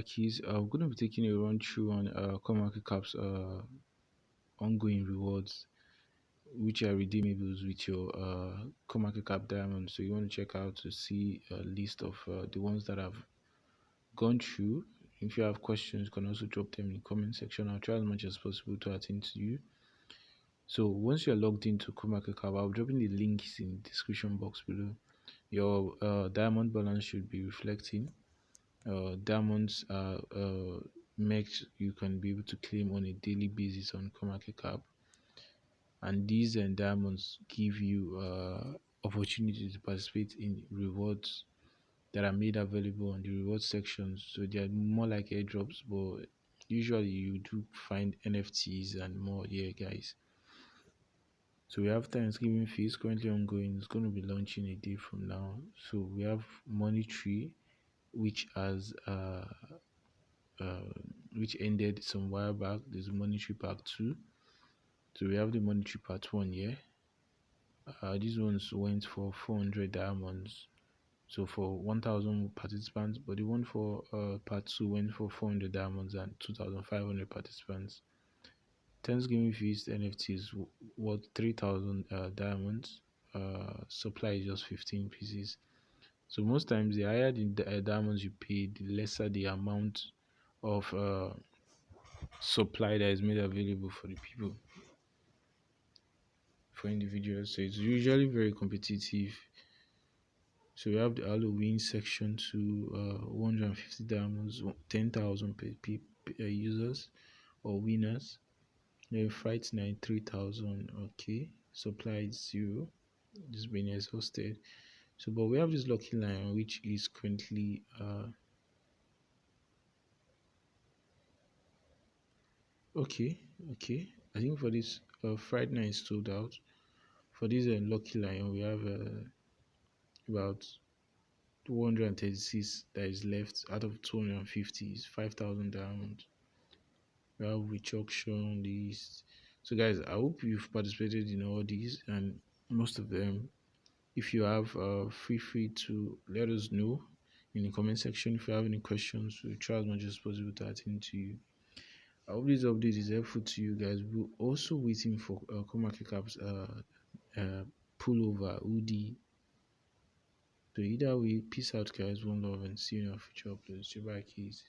Keys. I'm going to be taking a run through on CoinMarketCap's ongoing rewards, which are redeemables with your CoinMarketCap Diamond. So you want to check out to see a list of the ones that I've gone through. If you have questions, you can also drop them in the comment section. I'll try as much as possible to attend to you. So once you're logged into CoinMarketCap, I'll drop in the links in the description box below. Your diamond balance should be reflecting. Diamonds makes you can be able to claim on a daily basis on CoinMarketCap, and these diamonds give you opportunity to participate in rewards that are made available on the reward sections. So they are more like airdrops, but usually you do find NFTs and more here, guys. So we have Thanksgiving feast currently ongoing. It's going to be launching a day from now. So we have Money Tree, which has uh, which ended some while back. There's Monetary Part 2. So we have the Monetary Part 1 here. These ones went for 400 diamonds. So for 1,000 participants, but the one for Part 2 went for 400 diamonds and 2,500 participants. Thanksgiving Feast NFTs worth 3,000 diamonds. Supply is just 15 pieces. So most times the higher the diamonds you pay, the lesser the amount of supply that is made available for the people, for individuals. So it's usually very competitive. So we have the Halloween section to 150 diamonds, 10,000 per users or winners. Then Fright Night 3,000. Okay, supply is 0. It's been exhausted. So, but we have this lucky line which is currently okay. I think for this Friday night is sold out. For this lucky lion, we have about 236 that is left out of 250 is 5,000 diamonds. We have rechuction list. So guys, I hope you've participated in all these and most of them. If you have feel free to let us know in the comment section. If you have any questions, we'll try as much as possible to attend to you. I hope this update is helpful to you guys. We're also waiting for CoinMarketCap's pullover hoodie. So either way, peace out guys, one love, and see you in our future uploads. Goodbye, keys.